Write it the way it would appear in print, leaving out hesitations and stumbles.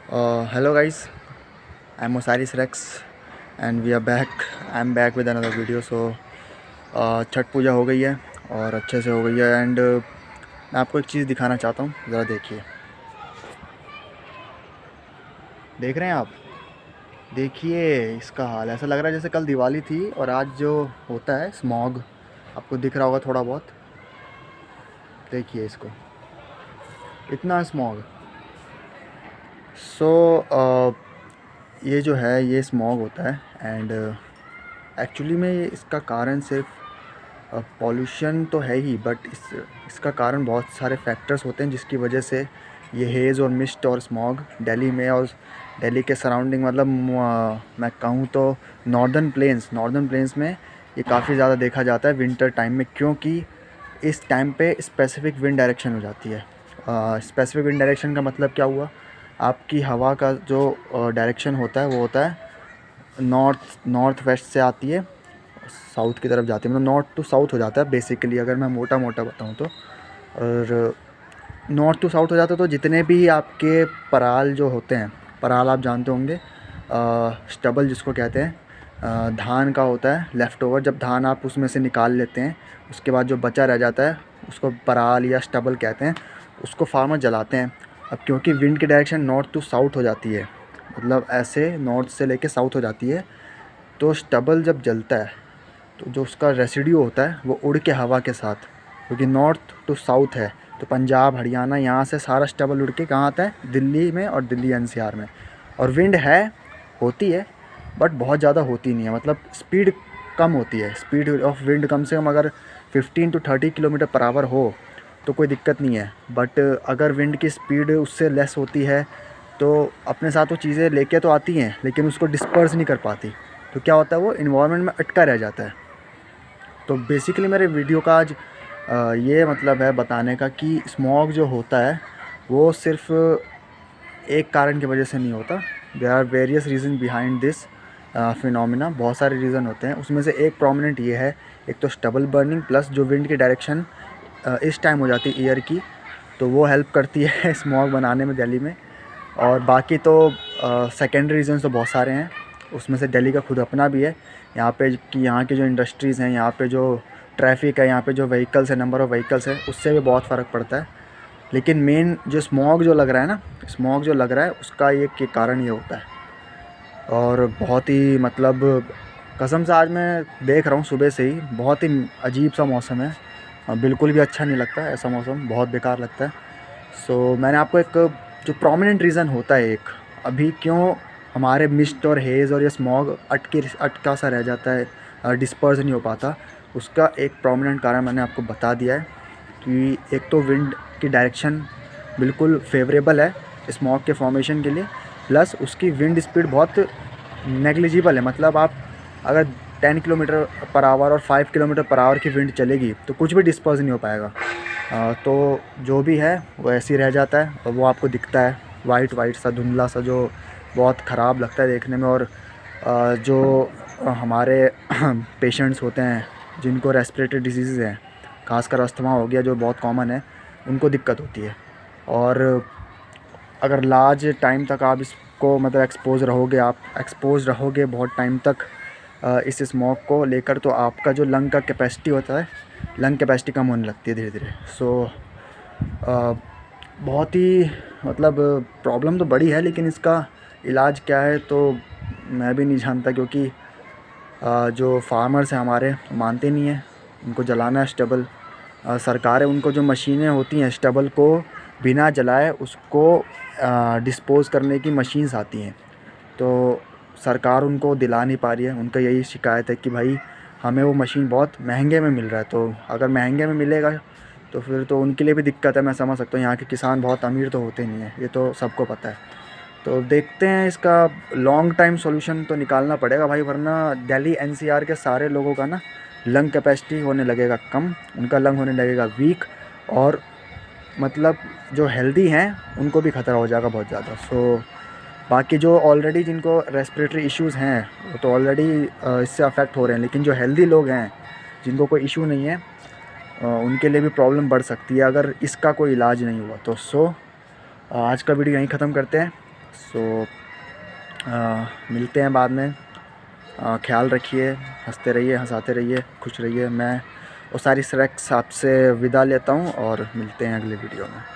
Hello guys, I'm Osiris Rex and we are back. I'm back with another video. Chhath पूजा हो गई है और अच्छे से हो गई है एंड मैं आपको एक चीज़ दिखाना चाहता हूँ, ज़रा देखिए। देख रहे हैं आप? देखिए इसका हाल, ऐसा लग रहा है जैसे कल दिवाली थी और आज जो होता है स्मॉग, आपको दिख रहा होगा थोड़ा बहुत। देखिए इसको, इतना स्मॉग। ये जो है ये स्मॉग होता है एंड एक्चुअली में इसका कारण सिर्फ पॉल्यूशन तो है ही, बट इसका कारण बहुत सारे फैक्टर्स होते हैं जिसकी वजह से ये हेज़ और मिस्ट और स्मॉग दिल्ली में और दिल्ली के सराउंडिंग, मतलब मैं कहूँ तो नॉर्दर्न प्लेन्स में ये काफ़ी ज़्यादा देखा जाता है विंटर टाइम में, क्योंकि इस टाइम पे स्पेसिफिक विंड डायरेक्शन हो जाती है। स्पेसिफिक विंड डायरेक्शन का मतलब क्या हुआ? आपकी हवा का जो डायरेक्शन होता है वो होता है नॉर्थ वेस्ट से आती है, साउथ की तरफ जाती है, मतलब नॉर्थ टू साउथ हो जाता है बेसिकली, अगर मैं मोटा बताऊँ तो। और नॉर्थ टू साउथ हो जाता है तो जितने भी आपके पराल जो होते हैं, पराल आप जानते होंगे, स्टबल जिसको कहते हैं, धान का होता है लेफ़्ट ओवर। जब धान आप उसमें से निकाल लेते हैं उसके बाद जो बचा रह जाता है उसको पराल या स्टबल कहते हैं, उसको फार्मर जलाते हैं। अब क्योंकि विंड की डायरेक्शन नॉर्थ टू साउथ हो जाती है, मतलब ऐसे नॉर्थ से लेके साउथ हो जाती है, तो स्टबल जब जलता है तो जो उसका रेसिड्यू होता है वो उड़ के हवा के साथ, क्योंकि नॉर्थ टू साउथ है तो पंजाब हरियाणा यहाँ से सारा स्टबल उड़ के कहाँ आता है? दिल्ली में, और दिल्ली एनसीआर में। और विंड होती है बट बहुत ज़्यादा होती नहीं है, मतलब स्पीड कम होती है। स्पीड ऑफ विंड कम से कम अगर 15 to 30 किलोमीटर पर आवर हो तो कोई दिक्कत नहीं है, बट अगर विंड की स्पीड उससे लेस होती है तो अपने साथ वो चीज़ें लेके तो आती हैं लेकिन उसको डिस्पर्स नहीं कर पाती, तो क्या होता है वो इन्वायरमेंट में अटका रह जाता है। तो बेसिकली मेरे वीडियो का आज ये मतलब है बताने का कि स्मॉग जो होता है वो सिर्फ एक कारण की वजह से नहीं होता। There are various reason behind this phenomena, बहुत सारे रीज़न होते हैं। उसमें से एक प्रोमिनेंट ये है, एक तो स्टबल बर्निंग प्लस जो विंड की डायरेक्शन इस टाइम हो जाती है ईयर की, तो वो हेल्प करती है स्मॉग बनाने में दिल्ली में। और बाकी तो सेकेंडरी रीज़न्स तो बहुत सारे हैं, उसमें से दिल्ली का खुद अपना भी है। यहाँ पे कि यहाँ की जो इंडस्ट्रीज़ हैं, यहाँ पे जो ट्रैफिक है, यहाँ पे जो व्हीकल्स है, नंबर ऑफ़ व्हीकल्स है, उससे भी बहुत फ़र्क पड़ता है। लेकिन मेन जो स्मॉग जो लग रहा है ना, स्मॉग जो लग रहा है उसका ये कारण ये होता है। और बहुत ही मतलब कसम से आज मैं देख रहा हूँ सुबह से ही, बहुत ही अजीब सा मौसम है, बिल्कुल भी अच्छा नहीं लगता ऐसा मौसम, बहुत बेकार लगता है। मैंने आपको एक जो प्रोमिनेंट रीज़न होता है एक, अभी क्यों हमारे मिस्ट और हेज़ और ये स्मॉग अटका सा रह जाता है, डिस्पर्स नहीं हो पाता, उसका एक प्रोमिनेंट कारण मैंने आपको बता दिया है कि एक तो विंड की डायरेक्शन बिल्कुल फेवरेबल है स्मॉग के फॉर्मेशन के लिए, प्लस उसकी विंड स्पीड बहुत नेग्लिजिबल है। मतलब आप अगर 10 किलोमीटर पर आवर और 5 किलोमीटर पर आवर की विंड चलेगी तो कुछ भी डिस्पर्स नहीं हो पाएगा। तो जो भी है वो ऐसे ही रह जाता है और वो आपको दिखता है वाइट सा, धुंधला सा, जो बहुत ख़राब लगता है देखने में। और जो हमारे पेशेंट्स होते हैं जिनको रेस्पिरेटरी डिजीज़ हैं, खासकर अस्थमा हो गया जो बहुत कॉमन है, उनको दिक्कत होती है। और अगर लार्ज टाइम तक आप इसको मतलब एक्सपोज रहोगे बहुत टाइम तक इस स्मोक को लेकर, तो आपका जो लंग का कैपेसिटी होता है, लंग कैपेसिटी कम होने लगती है धीरे धीरे। बहुत ही मतलब प्रॉब्लम तो बड़ी है, लेकिन इसका इलाज क्या है तो मैं भी नहीं जानता, क्योंकि जो फार्मर्स हैं हमारे मानते नहीं हैं, उनको जलाना है स्टबल। सरकारें, उनको जो मशीनें होती हैं स्टबल को बिना जलाए उसको डिस्पोज़ करने की मशीन्स आती हैं, तो सरकार उनको दिला नहीं पा रही है। उनका यही शिकायत है कि भाई हमें वो मशीन बहुत महंगे में मिल रहा है, तो अगर महंगे में मिलेगा तो फिर तो उनके लिए भी दिक्कत है। मैं समझ सकता हूँ, यहाँ के किसान बहुत अमीर तो होते नहीं हैं, ये तो सबको पता है। तो देखते हैं, इसका लॉन्ग टाइम सॉल्यूशन तो निकालना पड़ेगा भाई, वरना दिल्ली एनसीआर के सारे लोगों का ना लंग कैपेसिटी होने लगेगा कम, उनका लंग होने लगेगा वीक, और मतलब जो हेल्दी हैं उनको भी ख़तरा हो जाएगा बहुत ज़्यादा। बाकी जो ऑलरेडी जिनको रेस्पिरेटरी इश्यूज़ हैं वो तो ऑलरेडी इससे अफेक्ट हो रहे हैं, लेकिन जो हेल्दी लोग हैं जिनको कोई इशू नहीं है उनके लिए भी प्रॉब्लम बढ़ सकती है अगर इसका कोई इलाज नहीं हुआ तो। आज का वीडियो यहीं ख़त्म करते हैं। सो मिलते हैं बाद में। ख्याल रखिए, हंसते रहिए, हंसाते रहिए, खुश रहिए। मैं ओसारिस रेक्स आपसे विदा लेता हूँ और मिलते हैं अगले वीडियो में।